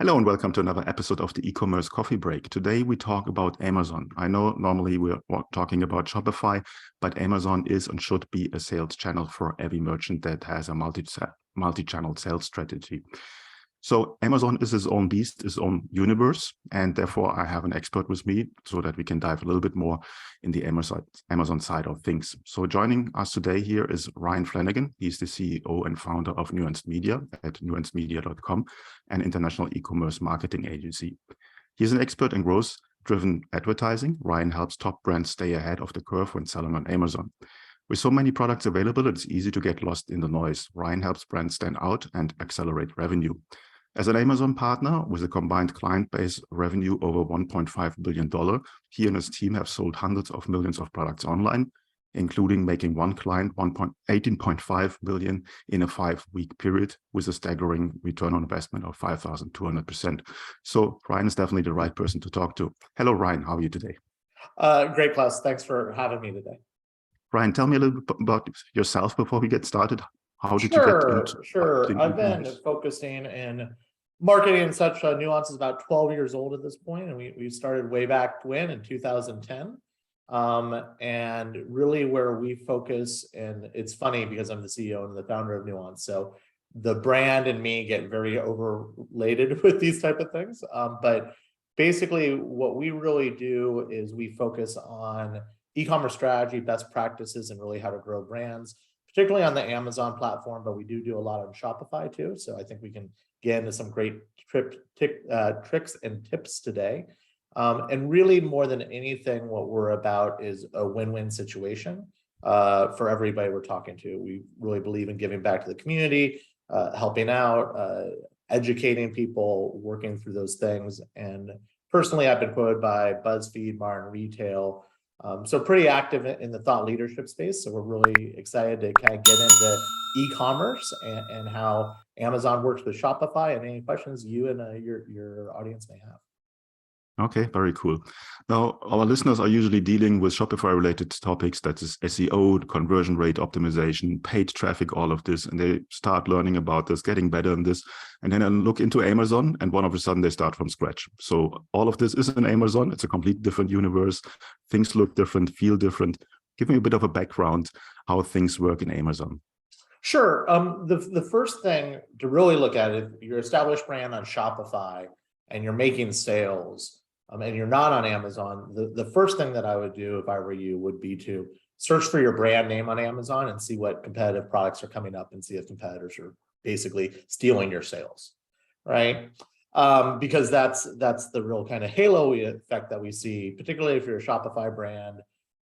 Hello and welcome to another episode of the e-commerce coffee break. Today we talk about Amazon. I know normally we're talking about Shopify, but Amazon is and should be a sales channel for every merchant that has a multi-channel sales strategy. So Amazon is its own beast, its own universe, and therefore I have an expert with me so that we can dive a little bit more in the Amazon side of things. So joining us today here is Ryan Flannagan. He's the CEO and founder of Nuanced Media at nuancedmedia.com, an international e-commerce marketing agency. He's an expert in growth-driven advertising. Ryan helps top brands stay ahead of the curve when selling on Amazon. With so many products available, it's easy to get lost in the noise. Ryan helps brands stand out and accelerate revenue. As an Amazon partner with a combined client base revenue over $1.5 billion, he and his team have sold hundreds of millions of products online, including making one client $18.5 billion in a 5-week period with a staggering return on investment of 5,200%. So Ryan is definitely the right person to talk to. Hello, Ryan. How are you today? Great, Klaus. Thanks for having me today. Ryan, tell me a little bit about yourself before we get started. How did you get into Sure. I've been focusing in marketing and such. Nuance is about 12 years old at this point, and we started way back when in 2010. And really where we focus, and it's funny because I'm the CEO and the founder of Nuance, so the brand and me get very overlated with these type of things. But basically what we really do is we focus on e-commerce strategy, best practices, and really how to grow brands, particularly on the Amazon platform, but we do a lot on Shopify too. So I think we can get into some great tricks and tips today. And really more than anything, what we're about is a win-win situation for everybody we're talking to. We really believe in giving back to the community, helping out, educating people, working through those things. And personally, I've been quoted by BuzzFeed, Modern Retail, so pretty active in the thought leadership space. So we're really excited to kind of get into e-commerce and how Amazon works with Shopify, and any questions you and your audience may have. Okay, very cool. Now, our listeners are usually dealing with Shopify-related topics, that is SEO, conversion rate optimization, paid traffic, all of this, and they start learning about this, getting better in this, and then look into Amazon, and one of a sudden they start from scratch. So all of this is in Amazon. It's a complete different universe. Things look different, feel different. Give me a bit of a background how things work in Amazon. Sure. The first thing to really look at, if you're an established brand on Shopify and you're making sales, and you're not on Amazon, the first thing that I would do if I were you would be to search for your brand name on Amazon and see what competitive products are coming up and see if competitors are basically stealing your sales, right? Because that's the real kind of halo effect that we see, particularly if you're a Shopify brand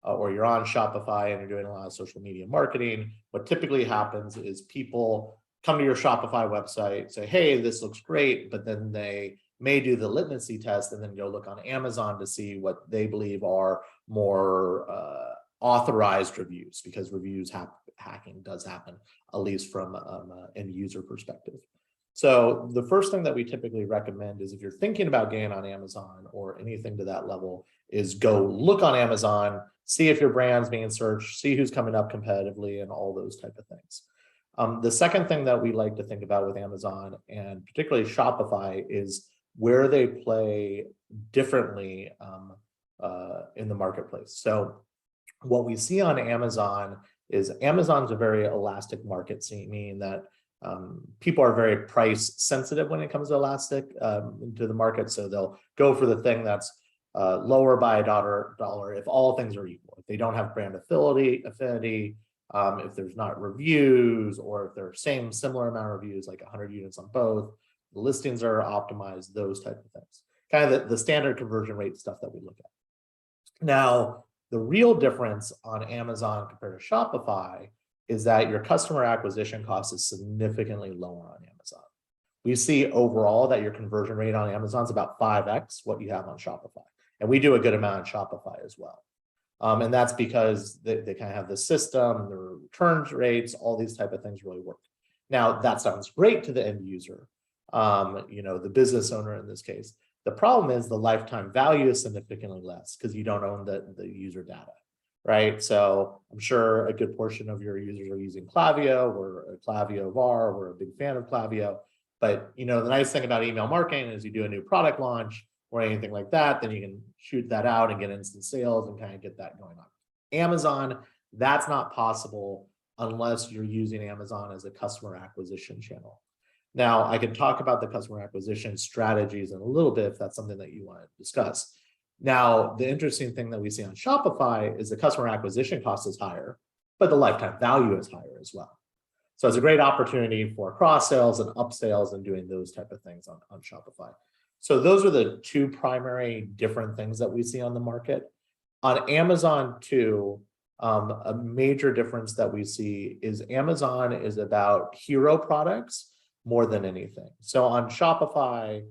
or you're on Shopify and you're doing a lot of social media marketing. What typically happens is people come to your Shopify website, say, hey, this looks great, but then they may do the litmus test and then go look on Amazon to see what they believe are more authorized reviews, because reviews hacking does happen, at least from an end user perspective. So the first thing that we typically recommend is, if you're thinking about getting on Amazon or anything to that level, is go look on Amazon, see if your brand's being searched, see who's coming up competitively, and all those type of things. The second thing that we like to think about with Amazon, and particularly Shopify, is where they play differently in the marketplace. So what we see on Amazon is Amazon's a very elastic market, meaning that people are very price sensitive when it comes to elastic to the market. So they'll go for the thing that's lower by a dollar if all things are equal. If they don't have brand affinity, if there's not reviews, or if there's similar amount of reviews, like 100 units on both, the listings are optimized, those type of things. Kind of the standard conversion rate stuff that we look at. Now, the real difference on Amazon compared to Shopify is that your customer acquisition cost is significantly lower on Amazon. We see overall that your conversion rate on Amazon is about 5x what you have on Shopify. And we do a good amount on Shopify as well. And that's because they kind of have the system, the returns rates, all these type of things really work. Now, that sounds great to the end user, the business owner in this case. The problem is the lifetime value is significantly less because you don't own the user data, right? So I'm sure a good portion of your users are using Klaviyo or Klaviyo VAR. We're a big fan of Klaviyo. But the nice thing about email marketing is you do a new product launch or anything like that, then you can shoot that out and get instant sales and kind of get that going on. Amazon, that's not possible unless you're using Amazon as a customer acquisition channel. Now, I could talk about the customer acquisition strategies in a little bit if that's something that you want to discuss. Now, the interesting thing that we see on Shopify is the customer acquisition cost is higher, but the lifetime value is higher as well. So it's a great opportunity for cross sales and upsales and doing those type of things on Shopify. So those are the two primary different things that we see on the market. On Amazon too, a major difference that we see is Amazon is about hero products more than anything. So on Shopify,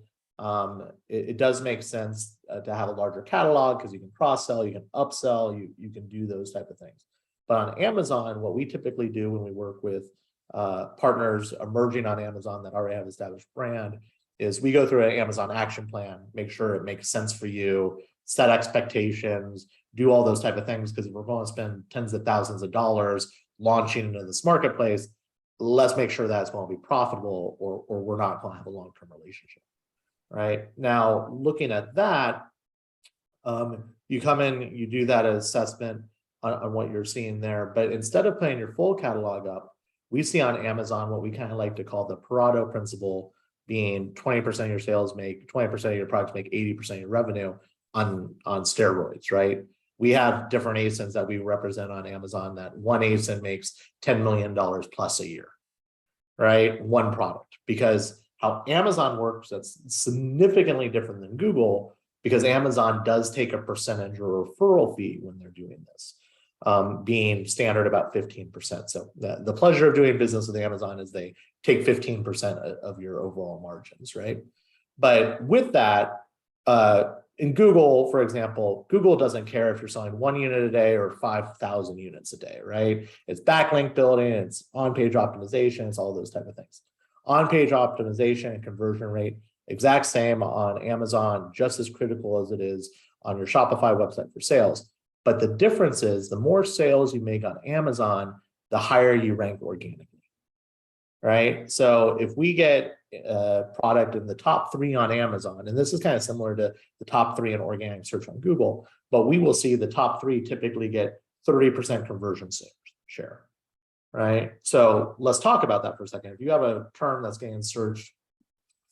it does make sense to have a larger catalog because you can cross-sell, you can upsell, you can do those type of things. But on Amazon, what we typically do when we work with partners emerging on Amazon that already have established brand is we go through an Amazon action plan, make sure it makes sense for you, set expectations, do all those type of things, because if we're going to spend tens of thousands of dollars launching into this marketplace, let's make sure that it's going to be profitable or we're not going to have a long-term relationship. Right now, looking at that, you come in, you do that assessment on what you're seeing there, but instead of putting your full catalog up, we see on Amazon what we kind of like to call the Pareto principle, being 20% of your sales make 20% of your products make 80% of your revenue on steroids, right? We have different ASINs that we represent on Amazon that one ASIN makes $10 million plus a year, right? One product, because how Amazon works, that's significantly different than Google, because Amazon does take a percentage or referral fee when they're doing this, being standard about 15%. So the pleasure of doing business with Amazon is they take 15% of your overall margins, right? But with that, in Google, for example, Google doesn't care if you're selling 1 unit a day or 5,000 units a day, right? It's backlink building, it's on-page optimization, it's all those type of things. On-page optimization and conversion rate, exact same on Amazon, just as critical as it is on your Shopify website for sales. But the difference is the more sales you make on Amazon, the higher you rank organically, right? So if we get a product in the top 3 on Amazon, and this is kind of similar to the top 3 in organic search on Google, but we will see the top 3 typically get 30% conversion share, right? So let's talk about that for a second. If you have a term that's getting searched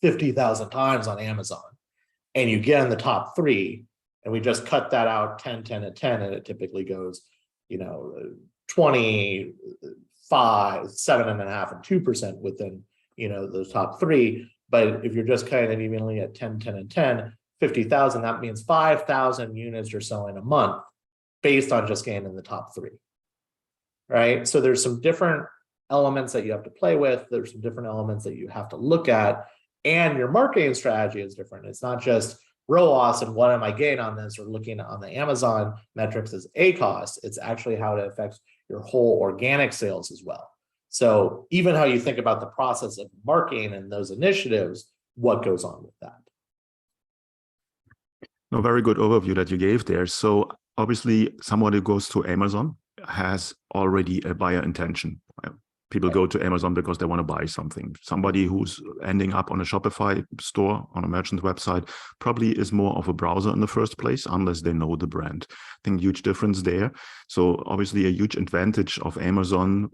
50,000 times on Amazon and you get in the top 3, and we just cut that out 10, 10, and 10, and it typically goes, 25, 7.5, and 2% within, those top 3. But if you're just kind of evenly at 10, 10, and 10, 50,000, that means 5,000 units you're selling a month based on just getting in the top 3, right? So there's some different elements that you have to play with. There's some different elements that you have to look at, and your marketing strategy is different. It's not just ROAS and what am I getting on this, or looking on the Amazon metrics as ACoS. It's actually how it affects your whole organic sales as well. So even how you think about the process of marketing and those initiatives, what goes on with that? A very good overview that you gave there. So obviously someone who goes to Amazon has already a buyer intention. People go to Amazon because they want to buy something. Somebody who's ending up on a Shopify store, on a merchant website, probably is more of a browser in the first place, unless they know the brand. I think huge difference there. So obviously a huge advantage of Amazon,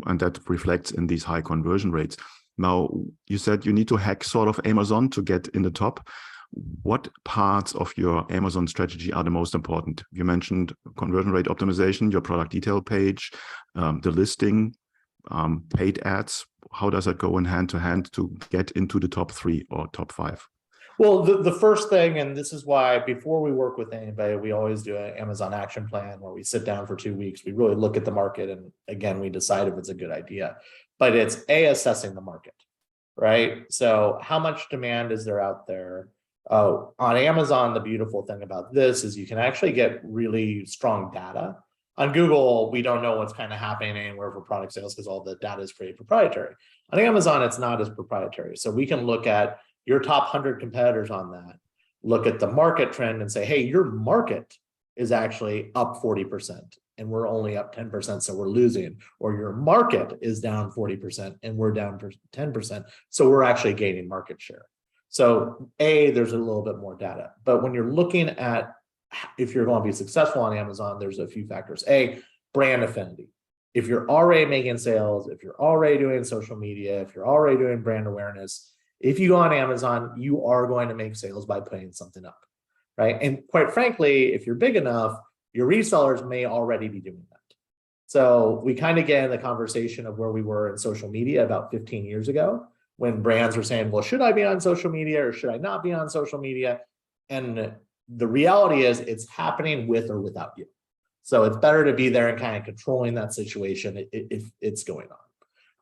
and that reflects in these high conversion rates. Now, you said you need to hack sort of Amazon to get in the top. What parts of your Amazon strategy are the most important? You mentioned conversion rate optimization, your product detail page, the listing, paid ads. How does that go in hand to hand to get into the top 3 or top 5? Well, the first thing, and this is why before we work with anybody, we always do an Amazon action plan where we sit down for 2 weeks. We really look at the market, and again, we decide if it's a good idea. But it's assessing the market, right? So how much demand is there out there? On Amazon, the beautiful thing about this is you can actually get really strong data. On Google, we don't know what's kind of happening anywhere for product sales because all the data is pretty proprietary. On Amazon, it's not as proprietary. So we can look at your top 100 competitors on that, look at the market trend and say, hey, your market is actually up 40%. and we're only up 10%, so we're losing, or your market is down 40% and we're down 10%, so we're actually gaining market share. So there's a little bit more data, but when you're looking at if you're going to be successful on Amazon, there's a few factors. Brand affinity. If you're already making sales, if you're already doing social media, if you're already doing brand awareness, if you go on Amazon, you are going to make sales by putting something up, right? And quite frankly, if you're big enough, your resellers may already be doing that. So we kind of get in the conversation of where we were in social media about 15 years ago, when brands were saying, well, should I be on social media or should I not be on social media? And the reality is it's happening with or without you. So it's better to be there and kind of controlling that situation if it's going on,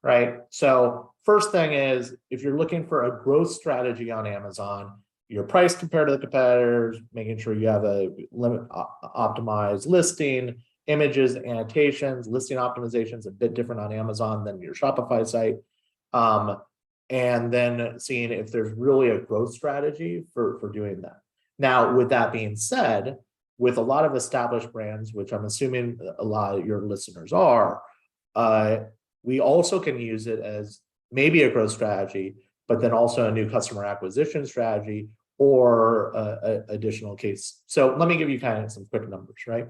right? So first thing is, if you're looking for a growth strategy on Amazon, your price compared to the competitors, making sure you have a limit optimized listing, images, annotations, listing optimizations, a bit different on Amazon than your Shopify site. And then seeing if there's really a growth strategy for doing that. Now, with that being said, with a lot of established brands, which I'm assuming a lot of your listeners are, we also can use it as maybe a growth strategy, but then also a new customer acquisition strategy or additional case. So let me give you kind of some quick numbers, right?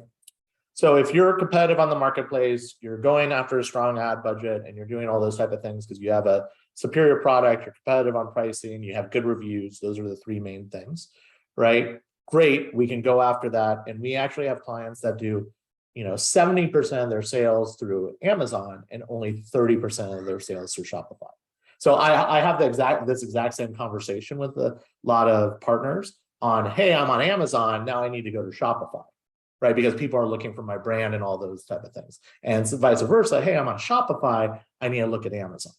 So if you're competitive on the marketplace, you're going after a strong ad budget and you're doing all those type of things because you have a superior product, you're competitive on pricing, you have good reviews. Those are the three main things, right? Great, we can go after that. And we actually have clients that do, 70% of their sales through Amazon and only 30% of their sales through Shopify. So I have this exact same conversation with a lot of partners on, hey, I'm on Amazon, now I need to go to Shopify, right? Because people are looking for my brand and all those type of things. And so vice versa, hey, I'm on Shopify, I need to look at Amazon,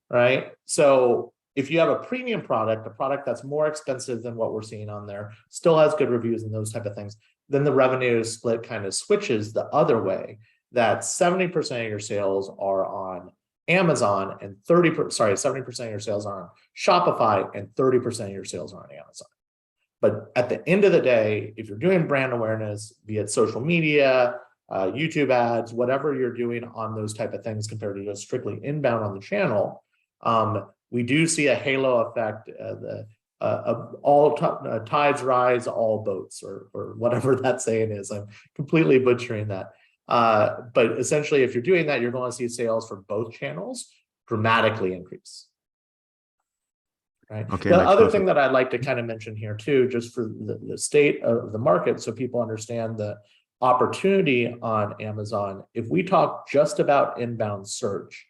right? So if you have a premium product, a product that's more expensive than what we're seeing on there, still has good reviews and those type of things, then the revenue split kind of switches the other way, that 70% of your sales are on Amazon and 70% of your sales are on Shopify and 30% of your sales are on Amazon. But at the end of the day, if you're doing brand awareness, be it social media, YouTube ads, whatever you're doing on those type of things compared to just strictly inbound on the channel, we do see a halo effect. Tides rise, all boats, or whatever that saying is. I'm completely butchering that. But essentially, if you're doing that, you're going to see sales for both channels dramatically increase. Right. Okay, the other thing that I'd like to kind of mention here too, just for the state of the market, so people understand the opportunity on Amazon. If we talk just about inbound search,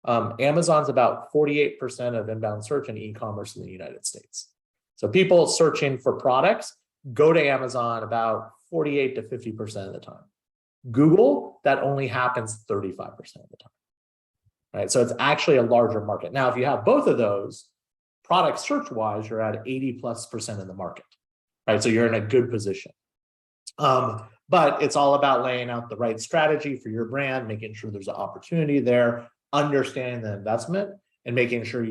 Amazon's about 48% of inbound search in e-commerce in the United States. So people searching for products go to Amazon about 48 to 50% of the time. Google, that only happens 35% of the time. Right. So it's actually a larger market. Now, if you have both of those, product search-wise, you're at 80+% of the market, right? So you're in a good position. But it's all about laying out the right strategy for your brand, making sure there's an opportunity there, understanding the investment, and making sure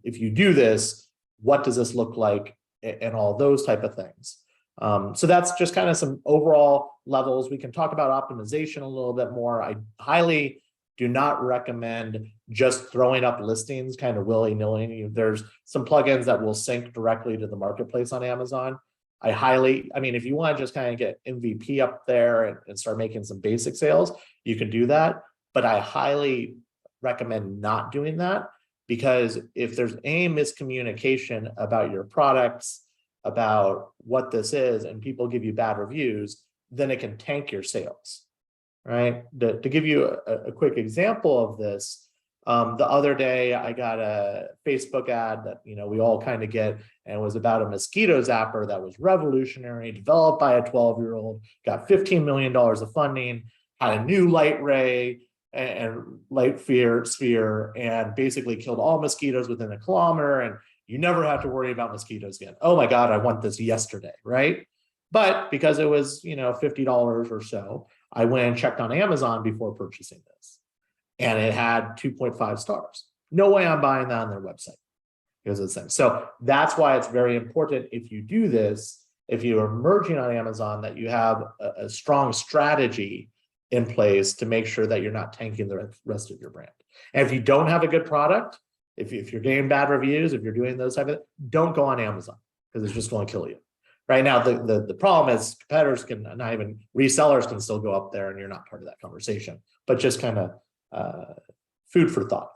if you do this, what does this look like, and all those type of things. So that's just kind of some overall levels. We can talk about optimization a little bit more. I highly do not recommend just throwing up listings kind of willy-nilly. There's some plugins that will sync directly to the marketplace on Amazon. If you want to just kind of get MVP up there and start making some basic sales, you can do that. But I highly recommend not doing that, because if there's any miscommunication about your products, about what this is, and people give you bad reviews, then it can tank your sales. Right. To give you a quick example of this, the other day I got a Facebook ad that we all kind of get, and it was about a mosquito zapper that was revolutionary, developed by a 12-year-old, got $15 million of funding, had a new light ray and light sphere, and basically killed all mosquitoes within a kilometer, and you never have to worry about mosquitoes again. Oh my God, I want this yesterday, right? But because it was $50 or so, I went and checked on Amazon before purchasing this, and it had 2.5 stars. No way I'm buying that on their website because of this thing. So that's why it's very important, if you do this, if you are merging on Amazon, that you have a strong strategy in place to make sure that you're not tanking the rest of your brand. And if you don't have a good product, if you're getting bad reviews, if you're doing those type of, don't go on Amazon because it's just going to kill you. Right now, the problem is competitors can, not even resellers can still go up there and you're not part of that conversation, but just kind of food for thought.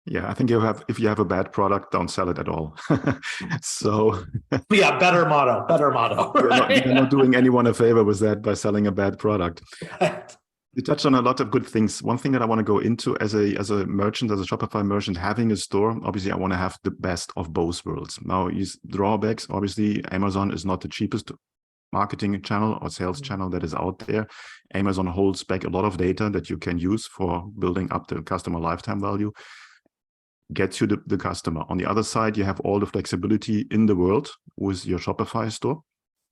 Yeah, I think if you have a bad product, don't sell it at all. So yeah, better motto. Right? You're not doing anyone a favor with that by selling a bad product. Right. You touched on a lot of good things. One thing that I want to go into as a merchant, as a Shopify merchant, having a store, obviously I want to have the best of both worlds. Now, drawbacks, obviously Amazon is not the cheapest marketing channel or sales channel that is out there. Amazon holds back a lot of data that you can use for building up the customer lifetime value, gets you the customer. On the other side, you have all the flexibility in the world with your Shopify store.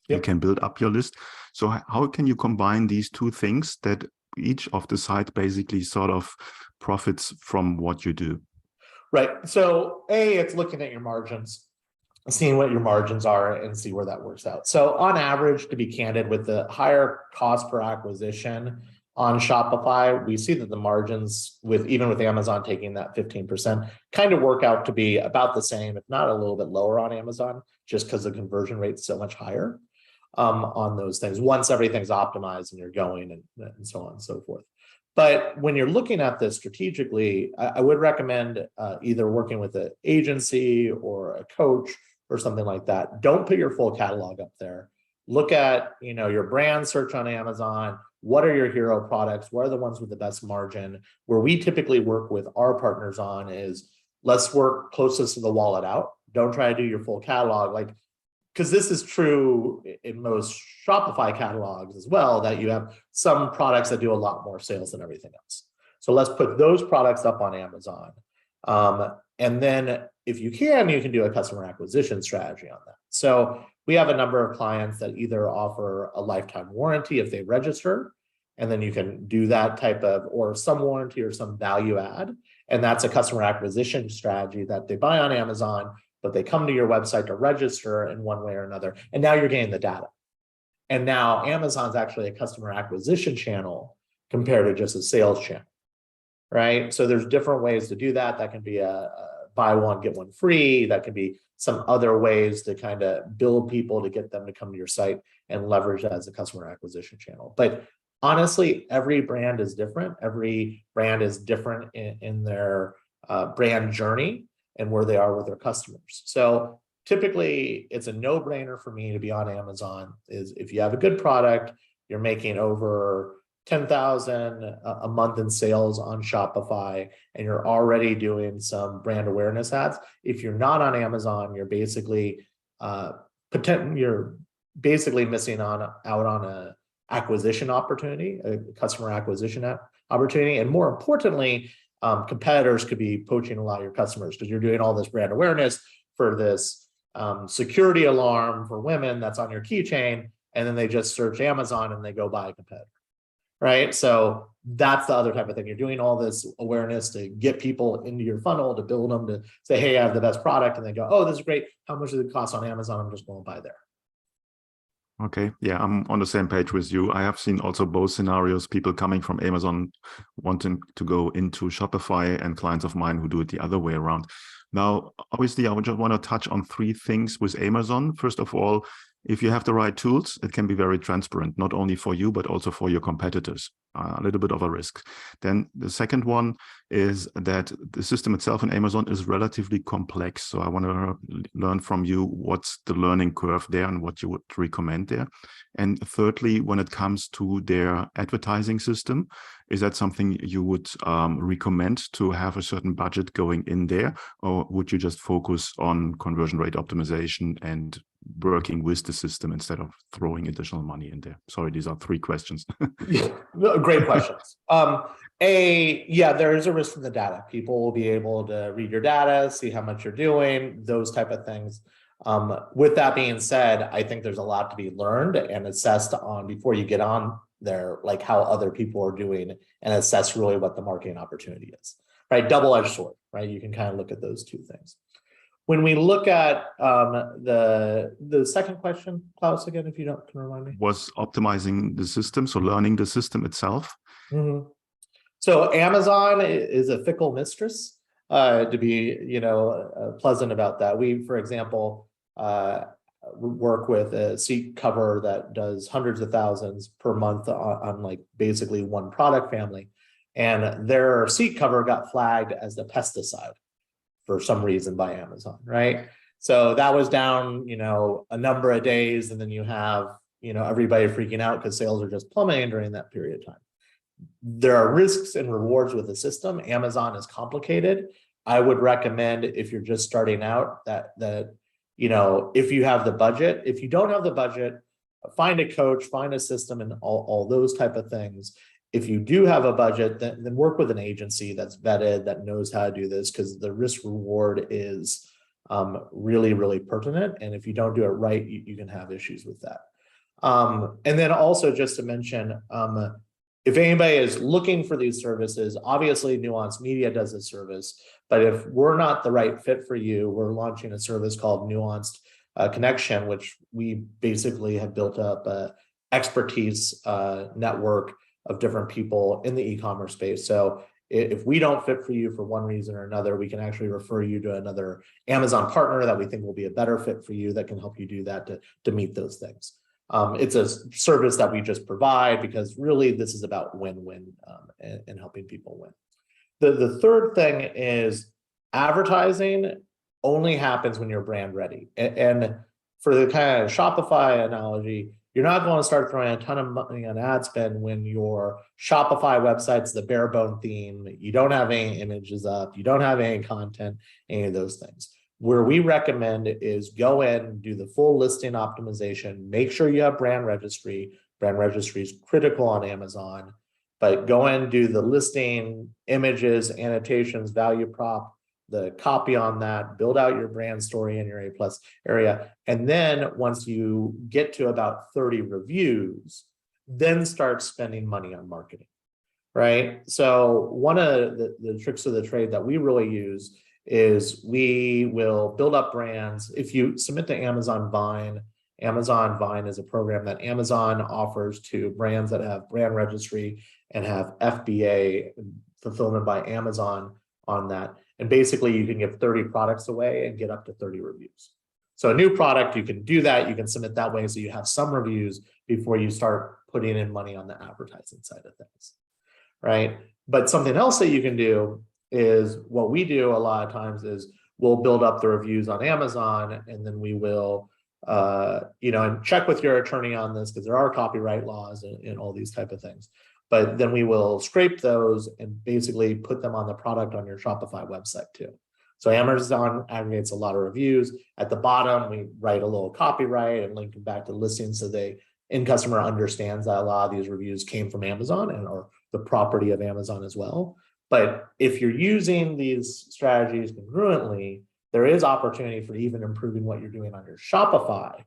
Yep. You can build up your list. So how can you combine these two things that each of the side basically sort of profits from what you do? Right. So it's looking at your margins, seeing what your margins are and see where that works out. So on average, to be candid, with the higher cost per acquisition on Shopify, we see that the margins even with Amazon taking that 15% kind of work out to be about the same, if not a little bit lower on Amazon, just because the conversion rate is so much higher on those things once everything's optimized and you're going and so on and so forth. But when you're looking at this strategically, I would recommend either working with an agency or a coach or something like that. Don't put your full catalog up there. Look at your brand search on Amazon. What are your hero products? What are the ones with the best margin? Where we typically work with our partners on is let's work closest to the wallet out. Don't try to do your full catalog, because this is true in most Shopify catalogs as well, that you have some products that do a lot more sales than everything else. So let's put those products up on Amazon. And then if you can do a customer acquisition strategy on that. So we have a number of clients that either offer a lifetime warranty if they register, and then you can do that type of, or some warranty or some value add. And that's a customer acquisition strategy that they buy on Amazon, but they come to your website to register in one way or another. And now you're getting the data. And now Amazon's actually a customer acquisition channel compared to just a sales channel, right? So there's different ways to do that. That can be a buy one, get one free. That can be some other ways to kind of build people to get them to come to your site and leverage that as a customer acquisition channel. But honestly, every brand is different. Every brand is different in their brand journey and where they are with their customers. So typically it's a no-brainer for me to be on Amazon. Is if you have a good product, you're making over 10,000 a month in sales on Shopify, and you're already doing some brand awareness ads. If you're not on Amazon, you're basically missing out on a acquisition opportunity, a customer acquisition opportunity, and more importantly, competitors could be poaching a lot of your customers because you're doing all this brand awareness for this security alarm for women that's on your keychain, and then they just search Amazon and they go buy a competitor, right? So that's the other type of thing. You're doing all this awareness to get people into your funnel, to build them, to say, hey, I have the best product, and they go, oh, this is great. How much does it cost on Amazon? I'm just going to buy there. Okay, yeah, I'm on the same page with you. I have seen also both scenarios, people coming from Amazon wanting to go into Shopify, and clients of mine who do it the other way around. Now, obviously, I would just want to touch on three things with Amazon. First of all, if you have the right tools, it can be very transparent, not only for you, but also for your competitors. A little bit of a risk. Then the second one is that the system itself in Amazon is relatively complex. So I want to learn from you what's the learning curve there and what you would recommend there. And thirdly, when it comes to their advertising system, is that something you would recommend to have a certain budget going in there? Or would you just focus on conversion rate optimization and working with the system instead of throwing additional money in there? Sorry, these are three questions. Yeah, great questions. There is a risk in the data. People will be able to read your data, see how much you're doing, those type of things. With that being said, I think there's a lot to be learned and assessed on before you get on there, like how other people are doing, and assess really what the marketing opportunity is, right? Double-edged sword, right? You can kind of look at those two things. when we look at the second question, Klaus, again, if you don't can remind me. Was optimizing the system, so learning the system itself. Mm-hmm. So Amazon is a fickle mistress, to be, pleasant about that. We, for example, work with a seat cover that does hundreds of thousands per month on like basically one product family. And their seat cover got flagged as a pesticide for some reason by Amazon, right? So that was down, a number of days, and then you have, everybody freaking out because sales are just plummeting during that period of time. There are risks and rewards with the system. Amazon is complicated. I would recommend, if you're just starting out, that if you have the budget. If you don't have the budget, find a coach, find a system, and all those type of things. If you do have a budget, then work with an agency that's vetted, that knows how to do this, because the risk reward is really, really pertinent. And if you don't do it right, you can have issues with that. And then also, just to mention, if anybody is looking for these services, obviously Nuanced Media does a service, but if we're not the right fit for you, we're launching a service called Nuanced Connection, which we basically have built up a expertise network of different people in the e-commerce space. So if we don't fit for you for one reason or another, we can actually refer you to another Amazon partner that we think will be a better fit for you, that can help you do that to meet those things. It's a service that we just provide because really this is about win-win and helping people win. The third thing is advertising only happens when you're brand ready. And for the kind of Shopify analogy, you're not going to start throwing a ton of money on ad spend when your Shopify website's the bare bone theme, you don't have any images up, you don't have any content, any of those things. Where we recommend is go in, do the full listing optimization, make sure you have brand registry. Brand registry is critical on Amazon, but go in, do the listing, images, annotations, value prop, the copy on that, build out your brand story in your A+ area. And then once you get to about 30 reviews, then start spending money on marketing, right? So one of the tricks of the trade that we really use is we will build up brands. If you submit to Amazon Vine is a program that Amazon offers to brands that have brand registry and have FBA, fulfillment by Amazon, on that. And basically you can give 30 products away and get up to 30 reviews. So a new product, you can do that. You can submit that way so you have some reviews before you start putting in money on the advertising side of things, right? But something else that you can do is what we do a lot of times is we'll build up the reviews on Amazon, and then we will, and check with your attorney on this because there are copyright laws and all these type of things. But then we will scrape those and basically put them on the product on your Shopify website too. So Amazon aggregates a lot of reviews. At the bottom, we write a little copyright and link them back to listings so the end customer understands that a lot of these reviews came from Amazon and are the property of Amazon as well. But if you're using these strategies congruently, there is opportunity for even improving what you're doing on your Shopify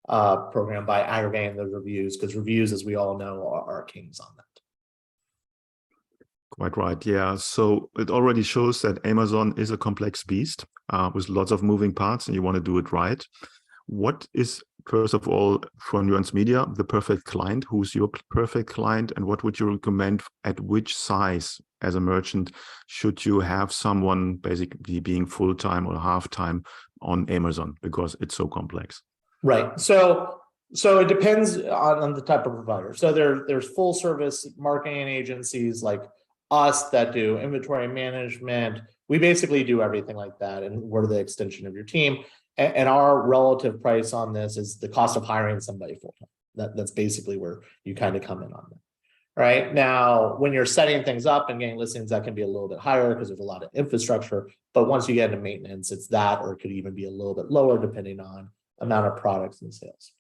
program by aggregating those reviews, because reviews, as we all know, are kings on that. Quite right. Yeah. So it already shows that Amazon is a complex beast with lots of moving parts, and you want to do it right. What is, first of all, for Nuanced Media, the perfect client? Who's your perfect client? And what would you recommend at which size as a merchant should you have someone basically being full-time or half-time on Amazon, because it's so complex? Right. So it depends on the type of provider. So there's full service marketing agencies like us that do inventory management. We basically do everything like that, and we're the extension of your team. And our relative price on this is the cost of hiring somebody full-time. That's basically where you kind of come in on that. Right now, when you're setting things up and getting listings, that can be a little bit higher because there's a lot of infrastructure. But once you get into maintenance, it's that, or it could even be a little bit lower depending on amount of products and sales.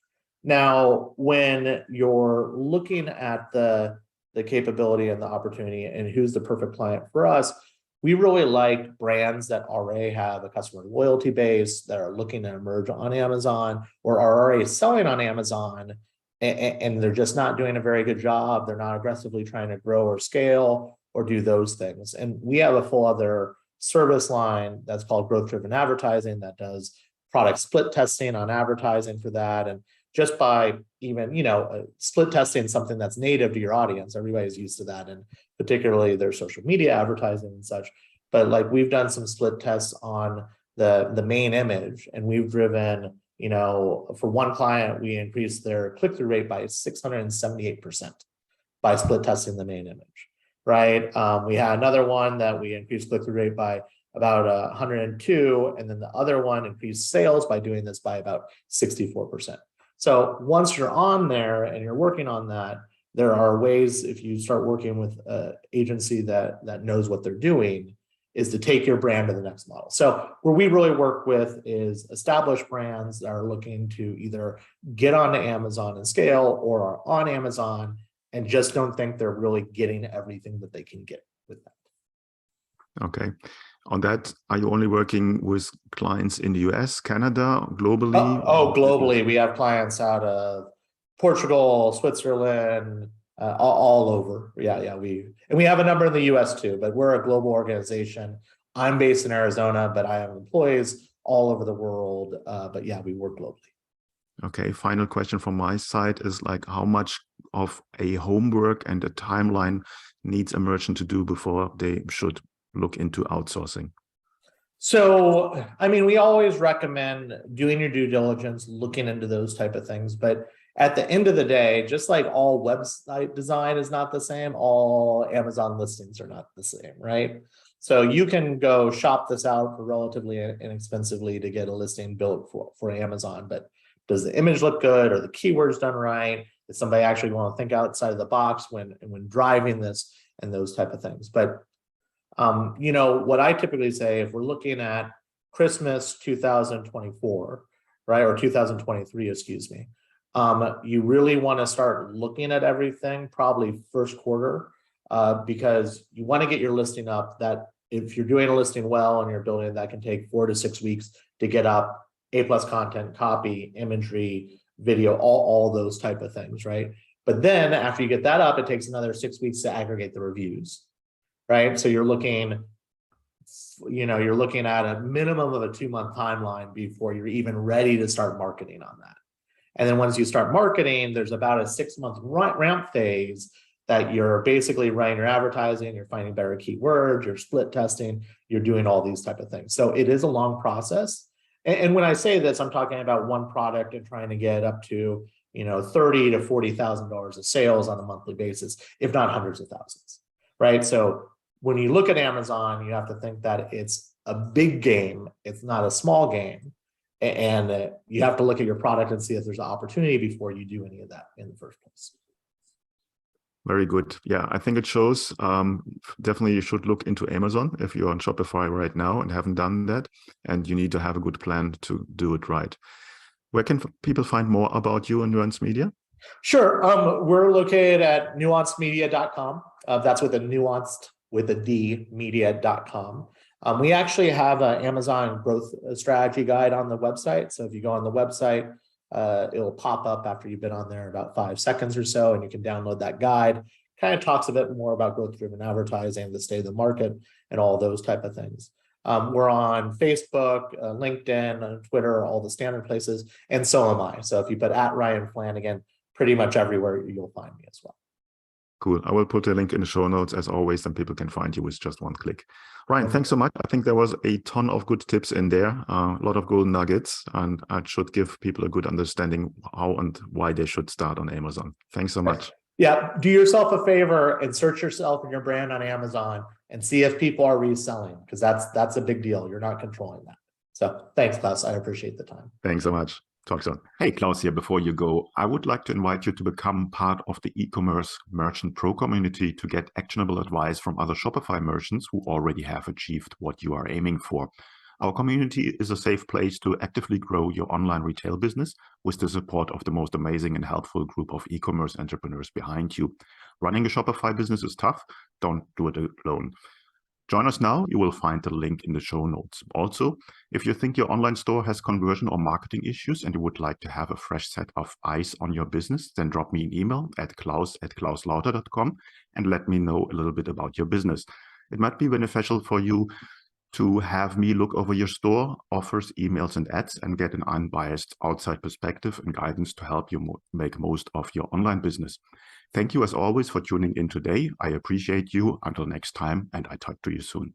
Now, when you're looking at the capability and the opportunity and who's the perfect client for us, we really like brands that already have a customer loyalty base, that are looking to emerge on Amazon or are already selling on Amazon, and they're just not doing a very good job. They're not aggressively trying to grow or scale or do those things. And we have a full other service line that's called growth-driven advertising that does product split testing on advertising for that. And just by even, split testing something that's native to your audience, everybody's used to that, and particularly their social media advertising and such. But like we've done some split tests on the main image, and we've driven, for one client, we increased their click-through rate by 678% by split testing the main image, right? We had another one that we increased click-through rate by about 102, and then the other one increased sales by doing this by about 64%. So once you're on there and you're working on that, there are ways, if you start working with an agency that knows what they're doing, is to take your brand to the next level. So where we really work with is established brands that are looking to either get onto Amazon and scale, or are on Amazon and just don't think they're really getting everything that they can get with that. Okay. On that, are you only working with clients in the US, Canada, globally? Globally. We have clients out of Portugal, Switzerland, all over. Yeah. We have a number in the US too, but we're a global organization. I'm based in Arizona, but I have employees all over the world. But yeah, we work globally. Okay, final question from my side is like, how much of a homework and a timeline needs a merchant to do before they should look into outsourcing? So, I mean, we always recommend doing your due diligence, looking into those type of things. But at the end of the day, just like all website design is not the same, all Amazon listings are not the same, right? So you can go shop this out for relatively inexpensively to get a listing built for Amazon, but does the image look good? Are the keywords done right? Does somebody actually want to think outside of the box when driving this and those type of things? But what I typically say, if we're looking at Christmas 2024, right, or 2023, excuse me, you really want to start looking at everything probably first quarter, because you want to get your listing up. That if you're doing a listing well and you're building, that can take 4 to 6 weeks to get up. A+ content, copy, imagery, video, all those type of things, right? But then after you get that up, it takes another 6 weeks to aggregate the reviews, right? So you're looking at a minimum of a 2-month timeline before you're even ready to start marketing on that. And then once you start marketing, there's about a 6-month ramp phase that you're basically running your advertising, you're finding better keywords, you're split testing, you're doing all these type of things. So it is a long process. And when I say this, I'm talking about one product and trying to get up to, $30,000 to $40,000 of sales on a monthly basis, if not hundreds of thousands, right? So when you look at Amazon, you have to think that it's a big game. It's not a small game. And you have to look at your product and see if there's an opportunity before you do any of that in the first place. Very good. Yeah, I think it shows. Definitely you should look into Amazon if you're on Shopify right now and haven't done that. And you need to have a good plan to do it right. Where can people find more about you and Nuanced Media? Sure. We're located at nuancedmedia.com. That's with a nuanced with a D, media.com. We actually have an Amazon growth strategy guide on the website. So if you go on the website, it'll pop up after you've been on there about 5 seconds or so, and you can download that guide. Kind of talks a bit more about growth-driven advertising, the state of the market, and all those type of things. We're on Facebook, LinkedIn, Twitter, all the standard places, and so am I. So if you put @Ryan Flannagan, pretty much everywhere you'll find me as well. Cool. I will put a link in the show notes as always, and people can find you with just one click. Ryan, thanks so much. I think there was a ton of good tips in there, a lot of golden nuggets, and I should give people a good understanding how and why they should start on Amazon. Thanks so much. Yeah, do yourself a favor and search yourself and your brand on Amazon and see if people are reselling, because that's a big deal. You're not controlling that. So thanks, Klaus. I appreciate the time. Thanks so much. Talk soon. Hey, Klaus here. Before you go, I would like to invite you to become part of the e-commerce merchant pro community to get actionable advice from other Shopify merchants who already have achieved what you are aiming for. Our community is a safe place to actively grow your online retail business with the support of the most amazing and helpful group of e-commerce entrepreneurs behind you. Running a Shopify business is tough. Don't do it alone. Join us now. You will find the link in the show notes. Also, if you think your online store has conversion or marketing issues and you would like to have a fresh set of eyes on your business, then drop me an email at klaus@klauslauter.com and let me know a little bit about your business. It might be beneficial for you to have me look over your store, offers, emails, and ads, and get an unbiased outside perspective and guidance to help you make most of your online business. Thank you as always for tuning in today. I appreciate you. Until next time, and I talk to you soon.